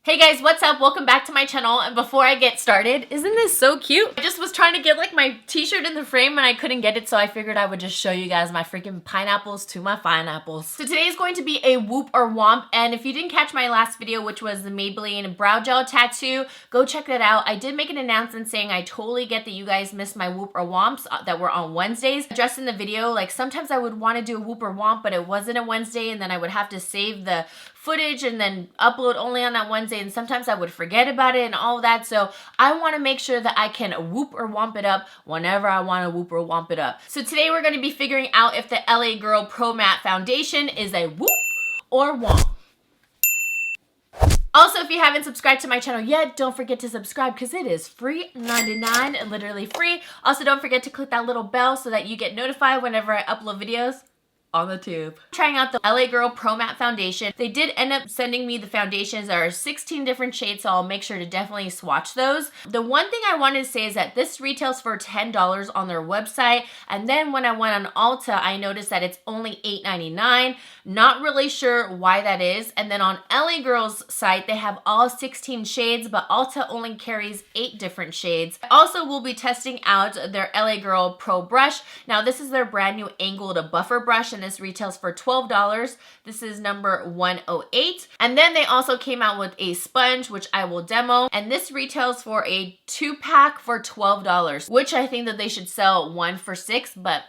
Hey guys, what's up? Welcome back to my channel. And before I get started, isn't this so cute? I just was trying to get like my t-shirt in the frame and I couldn't get it, so I figured I would just show you guys my freaking pineapples to my pineapples. So today is going to be a Woop or Womp, and if you didn't catch my last video, which was the Maybelline brow gel tattoo, go check that out. I did make an announcement saying I totally get that you guys missed my Woop or Womps that were on Wednesdays. Just in the video, like sometimes I would want to do a Woop or Womp, but it wasn't a Wednesday, and then I would have to save the footage and then upload only on that Wednesday, and sometimes I would forget about it and all of that. So I want to make sure that I can whoop or womp it up whenever I want to whoop or womp it up. So today we're going to be figuring out if the LA Girl Pro Matte Foundation is a whoop or womp. Also, if you haven't subscribed to my channel yet, don't forget to subscribe because it is free, $99, literally free. Also, don't forget to click that little bell so that you get notified whenever I upload videos on the tube. Trying out the LA Girl Pro Matte Foundation. They did end up sending me the foundations. There are 16 different shades, so I'll make sure to definitely swatch those. The one thing I wanted to say is that this retails for $10 on their website, and then when I went on Ulta, I noticed that it's only $8.99. Not really sure why that is. And then on LA Girl's site, they have all 16 shades, but Ulta only carries 8 different shades. I also will be testing out their LA Girl Pro Brush. Now, this is their brand new angled buffer brush, and this retails for $12. This is number 108. And then they also came out with a sponge, which I will demo. And this retails for a 2-pack for $12, which I think that they should sell 1 for $6, but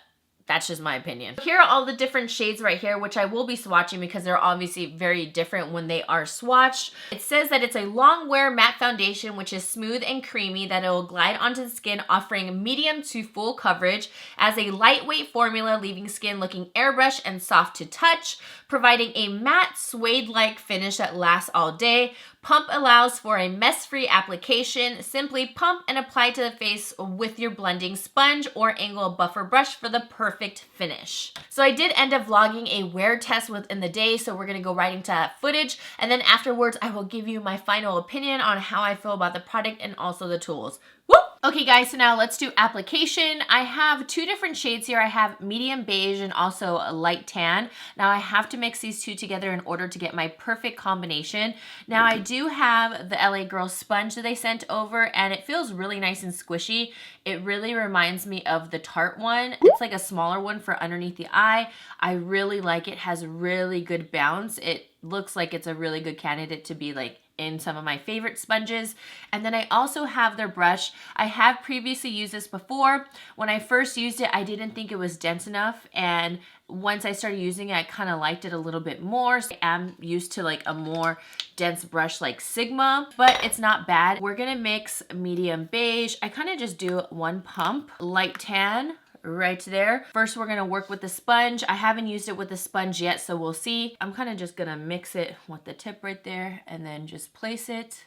that's just my opinion. Here are all the different shades right here, which I will be swatching because they're obviously very different when they are swatched. It says that it's a long wear matte foundation, which is smooth and creamy, that it will glide onto the skin, offering medium to full coverage as a lightweight formula, leaving skin looking airbrushed and soft to touch, providing a matte suede-like finish that lasts all day. Pump allows for a mess-free application. Simply pump and apply to the face with your blending sponge or angle buffer brush for the perfect finish. So I did end up vlogging a wear test within the day, so we're gonna go right into that footage, and then afterwards I will give you my final opinion on how I feel about the product and also the tools. Whoop! Okay guys, so now let's do application. I have 2 different shades here. I have medium beige and also a light tan. Now I have to mix these 2 together in order to get my perfect combination. Now I do have the LA Girl sponge that they sent over, and it feels really nice and squishy. It really reminds me of the Tarte one. It's like a smaller one for underneath the eye. I really like it. It has really good bounce. It looks like it's a really good candidate to be like in some of my favorite sponges. And then I also have their brush. I have previously used this before. When I first used it, I didn't think it was dense enough, and once I started using it, I kind of liked it a little bit more. So I'm used to like a more dense brush like Sigma, but it's not bad. We're gonna mix medium beige. I kind of just do 1 pump, light tan, right there. First, we're gonna work with the sponge. I haven't used it with the sponge yet, so we'll see. I'm kind of just gonna mix it with the tip right there and then just place it.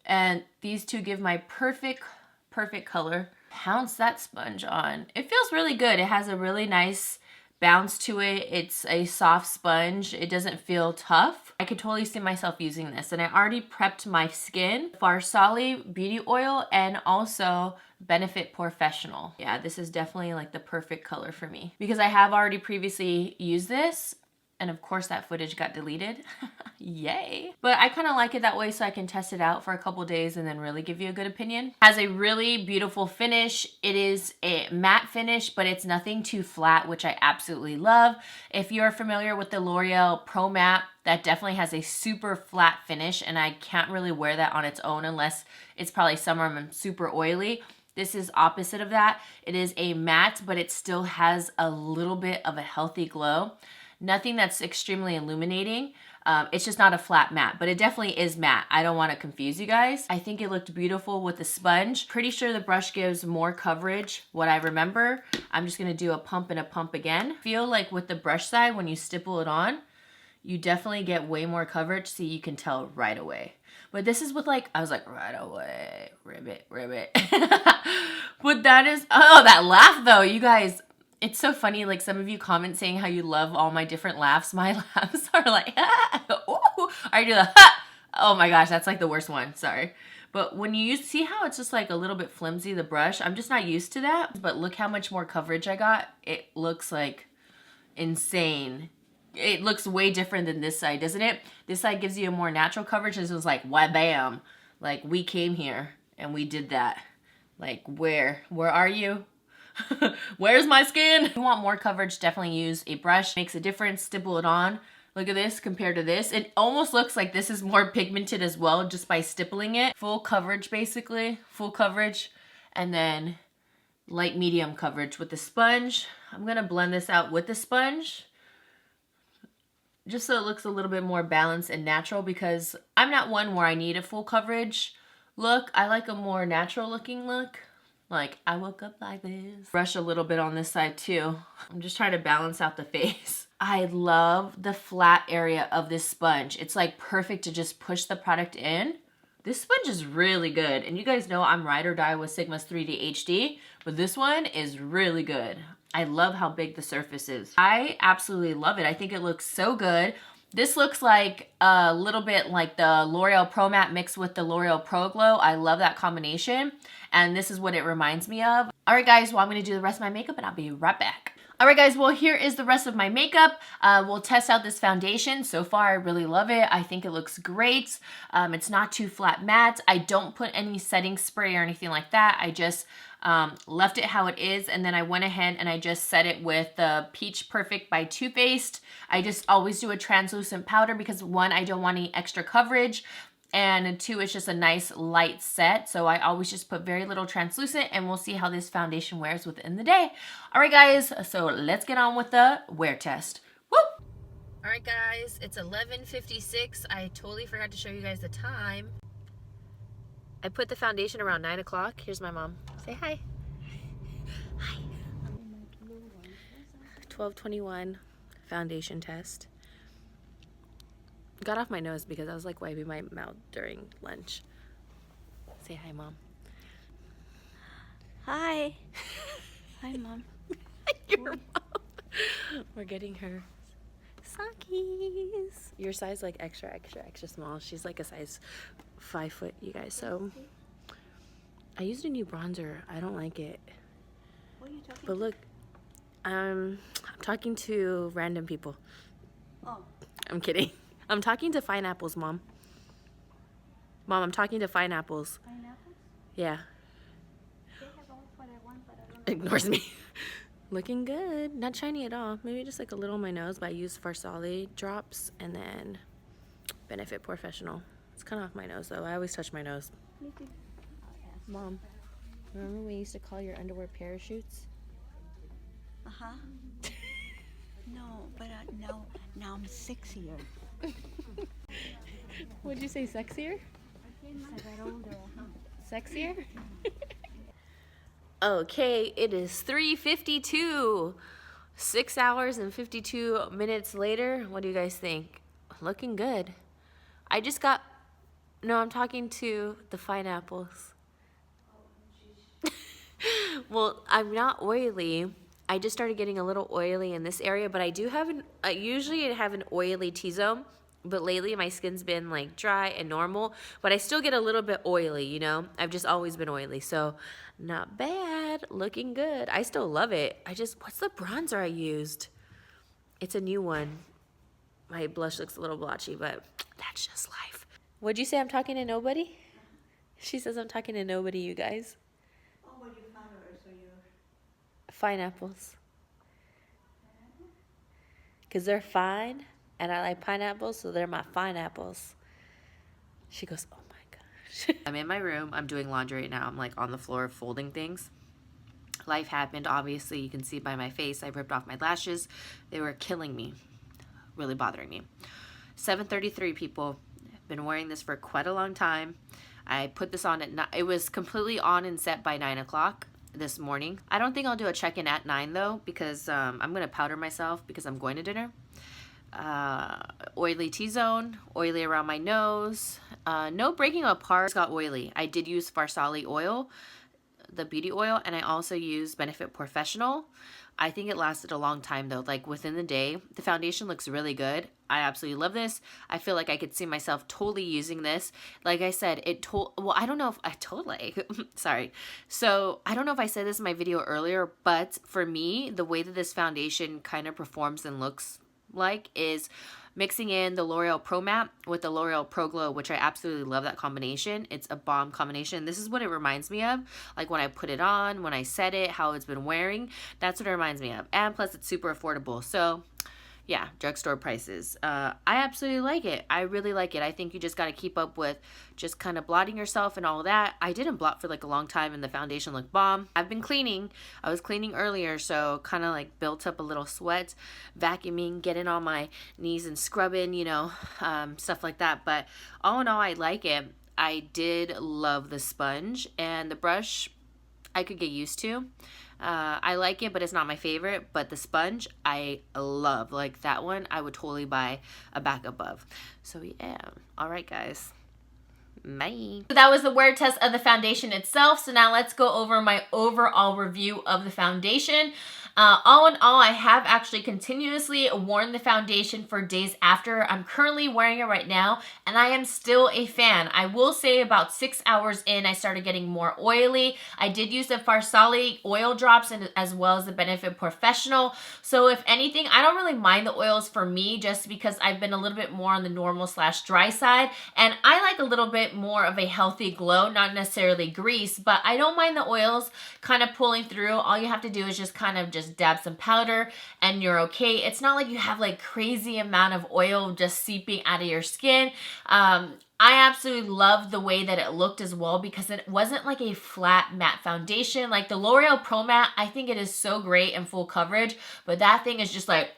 And these 2 give my perfect color. Pounce that sponge on. It feels really good. It has a really nice bounce to it. It's a soft sponge. It doesn't feel tough. I could totally see myself using this. And I already prepped my skin. Farsali Beauty Oil and also Benefit Professional. Yeah, this is definitely like the perfect color for me because I have already previously used this, and of course that footage got deleted. Yay. But I kind of like it that way so I can test it out for a couple days and then really give you a good opinion. Has a really beautiful finish. It is a matte finish, but it's nothing too flat, which I absolutely love. If you're familiar with the L'Oreal Pro Matte, that definitely has a super flat finish, and I can't really wear that on its own unless it's probably summer and I'm super oily. This is opposite of that. It is a matte, but it still has a little bit of a healthy glow. Nothing that's extremely illuminating. It's just not a flat matte, but it definitely is matte. I don't want to confuse you guys. I think it looked beautiful with the sponge. Pretty sure the brush gives more coverage, what I remember. I'm just going to do a pump and a pump again. Feel like with the brush side, when you stipple it on, you definitely get way more coverage, so you can tell right away. But this is with like, I was like, right away, ribbit. But that is, oh, that laugh though, you guys. It's so funny, like some of you comment saying how you love all my different laughs. My laughs are like, ooh. I do the, oh my gosh, that's like the worst one, sorry. But when you see how it's just like a little bit flimsy, the brush, I'm just not used to that. But look how much more coverage I got. It looks like insane it looks way different than this side, doesn't it? This side gives you a more natural coverage. This was like, why bam. Like, we came here and we did that. Like, where are you? Where's my skin? If you want more coverage, definitely use a brush. Makes a difference. Stipple it on. Look at this compared to this. It almost looks like this is more pigmented as well just by stippling it. Full coverage, basically. Full coverage. And then light medium coverage with the sponge. I'm going to blend this out with the sponge, just so it looks a little bit more balanced and natural, because I'm not one where I need a full coverage look. I like a more natural looking look. Like, I woke up like this. Brush a little bit on this side too. I'm just trying to balance out the face. I love the flat area of this sponge. It's like perfect to just push the product in. This sponge is really good. And you guys know I'm ride or die with Sigma's 3D HD, but this one is really good. I love how big the surface is. I absolutely love it. I think it looks so good. This looks like a little bit like the L'Oreal Pro Matte mixed with the L'Oreal Pro Glow. I love that combination. And this is what it reminds me of. All right, guys, well, I'm going to do the rest of my makeup and I'll be right back. All right, guys, well, here is the rest of my makeup. We'll test out this foundation. So far, I really love it. I think it looks great. It's not too flat matte. I don't put any setting spray or anything like that. I just left it how it is, and then I went ahead and I just set it with the Peach Perfect by Too Faced. I just always do a translucent powder because, one, I don't want any extra coverage, and two, it's just a nice light set. So I always just put very little translucent, and we'll see how this foundation wears within the day. All right, guys, so let's get on with the wear test. Woo! All right, guys, it's 11:56. I totally forgot to show you guys the time. I put the foundation around 9 o'clock. Here's my mom. Say hi. Hi. 12:21 foundation test. Got off my nose because I was like wiping my mouth during lunch. Say hi, Mom. Hi. Hi, Mom. Your mom. We're getting her sockies. Your size like extra small. She's like a size 5 foot, you guys. So I used a new bronzer. I don't like it. What are you talking But look, I'm talking to random people. Oh. I'm kidding. I'm talking to fine apples, Mom. Mom, I'm talking to fine apples. Pineapples? Yeah. They have all what I want, but I don't know. Ignores me. Looking good. Not shiny at all. Maybe just like a little on my nose, but I use Farsali drops and then Benefit Professional. It's kind of off my nose though. I always touch my nose. Me too. Mom, remember we used to call your underwear parachutes? Uh-huh. No, but now I'm sexier. Would you say sexier? As I got older, Sexier? Okay, it is 3:52. 6 hours and 52 minutes later. What do you guys think? Looking good. I just got... No, I'm talking to the fine apples. Well, I'm not oily. I just started getting a little oily in this area, but I do have I usually have an oily T-zone, but lately my skin's been like dry and normal, but I still get a little bit oily, you know? I've just always been oily, so not bad. Looking good. I still love it. What's the bronzer I used? It's a new one. My blush looks a little blotchy, but that's just life. What'd you say? I'm talking to nobody? She says I'm talking to nobody, you guys. Oh, but you found her, so you... Fine apples. Because they're fine, and I like pineapples, so they're my fine apples. She goes, oh my gosh. I'm in my room. I'm doing laundry right now. I'm like on the floor folding things. Life happened. Obviously, you can see by my face. I ripped off my lashes. They were killing me. Really bothering me. 7:33 people. I've been wearing this for quite a long time. I put this on at it was completely on and set by 9 o'clock this morning. I don't think I'll do a check-in at 9 though, because I'm gonna powder myself because I'm going to dinner. Oily T-zone, oily around my nose, no breaking apart. It's got oily. I did use Farsali oil, the beauty oil, and I also used Benefit Professional. I think it lasted a long time though, like within the day. The foundation looks really good. I absolutely love this. I feel like I could see myself totally using this. Like I said, well, I don't know if I totally, sorry. So I don't know if I said this in my video earlier, but for me, the way that this foundation kind of performs and looks like is mixing in the L'Oreal Pro Matte with the L'Oreal Pro Glow, which I absolutely love that combination. It's a bomb combination. This is what it reminds me of. Like when I put it on, when I set it, how it's been wearing. That's what it reminds me of. And plus it's super affordable. So yeah, drugstore prices. I absolutely like it. I really like it. I think you just got to keep up with just kind of blotting yourself and all that. I didn't blot for like a long time and the foundation looked bomb. I've been cleaning. I was cleaning earlier, so kind of like built up a little sweat, vacuuming, getting on my knees and scrubbing, you know, stuff like that. But all in all, I like it. I did love the sponge, and the brush I could get used to. I like it, but it's not my favorite. But the sponge, I love. Like that one, I would totally buy a backup of. So yeah. All right, guys. Bye. So that was the wear test of the foundation itself. So now let's go over my overall review of the foundation. All in all, I have actually continuously worn the foundation for days after. I'm currently wearing it right now, and I am still a fan. I will say about 6 hours in, I started getting more oily. I did use the Farsali oil drops and as well as the Benefit Professional. So if anything, I don't really mind the oils for me just because I've been a little bit more on the normal / dry side, and I like a little bit more of a healthy glow, not necessarily grease, but I don't mind the oils kind of pulling through. All you have to do is just kind of just dab some powder and you're okay. It's not like you have like crazy amount of oil just seeping out of your skin. I absolutely love the way that it looked as well because it wasn't like a flat matte foundation. Like the L'Oreal Pro Matte, I think it is so great and full coverage, but that thing is just like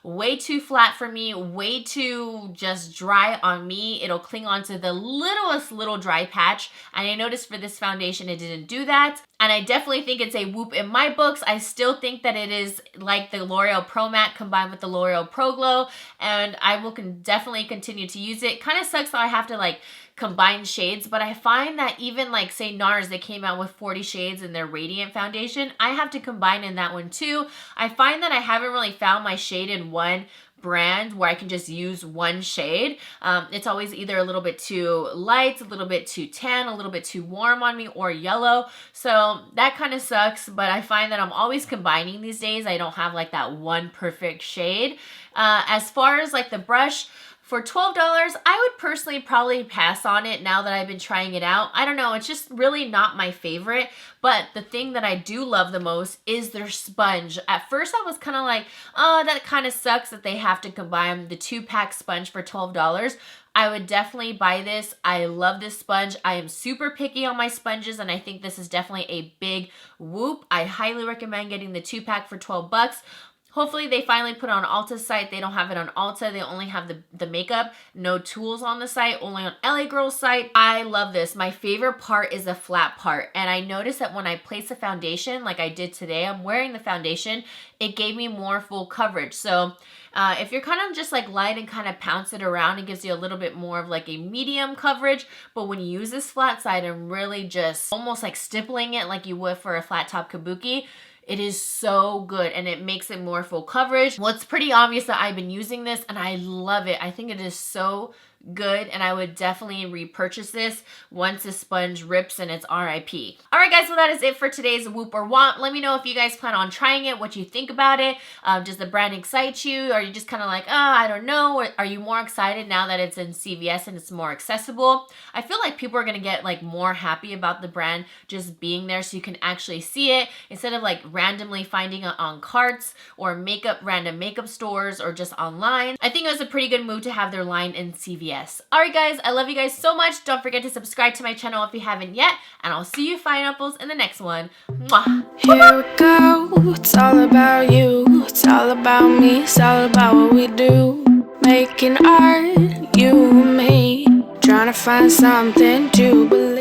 way too flat for me, way too just dry on me. It'll cling onto the littlest little dry patch, and I noticed for this foundation it didn't do that. And I definitely think it's a Whoop in my books. I still think that it is like the L'Oreal Pro Matte combined with the L'Oreal Pro Glow, and I will definitely continue to use it. Kind of sucks that I have to like combine shades, but I find that even like say NARS, they came out with 40 shades in their Radiant foundation. I have to combine in that one too. I find that I haven't really found my shade in one brand where I can just use one shade. It's always either a little bit too light, a little bit too tan, a little bit too warm on me, or yellow. So that kind of sucks, but I find that I'm always combining these days. I don't have like that one perfect shade. As far as like the brush, for $12, I would personally probably pass on it now that I've been trying it out. I don't know, it's just really not my favorite, but the thing that I do love the most is their sponge. At first I was kind of like, oh, that kind of sucks that they have to combine the 2-pack sponge for $12. I would definitely buy this. I love this sponge. I am super picky on my sponges, and I think this is definitely a big Whoop. I highly recommend getting the 2-pack for 12 bucks. Hopefully they finally put it on Ulta's site. They don't have it on Ulta. They only have the makeup, no tools on the site, only on LA Girl's site. I love this. My favorite part is the flat part. And I noticed that when I place the foundation, like I did today, I'm wearing the foundation, it gave me more full coverage. So if you're kind of just like light and kind of pounce it around, it gives you a little bit more of like a medium coverage. But when you use this flat side and really just almost like stippling it like you would for a flat top kabuki, it is so good and it makes it more full coverage. Well, it's pretty obvious that I've been using this and I love it. I think it is so good, and I would definitely repurchase this once the sponge rips and it's RIP. Alright guys, well that is it for today's Whoop or Womp. Let me know if you guys plan on trying it, what you think about it. Does the brand excite you? Are you just kind of like, oh, I don't know? Or are you more excited now that it's in CVS and it's more accessible? I feel like people are going to get like more happy about the brand just being there so you can actually see it instead of like randomly finding it on carts or random makeup stores or just online. I think it was a pretty good move to have their line in CVS. Alright guys, I love you guys so much. Don't forget to subscribe to my channel if you haven't yet, and I'll see you fine apples in the next one. Mwah. Here we go, it's all about you, it's all about me, it's all about what we do. Making art, you and me, trying to find something to believe.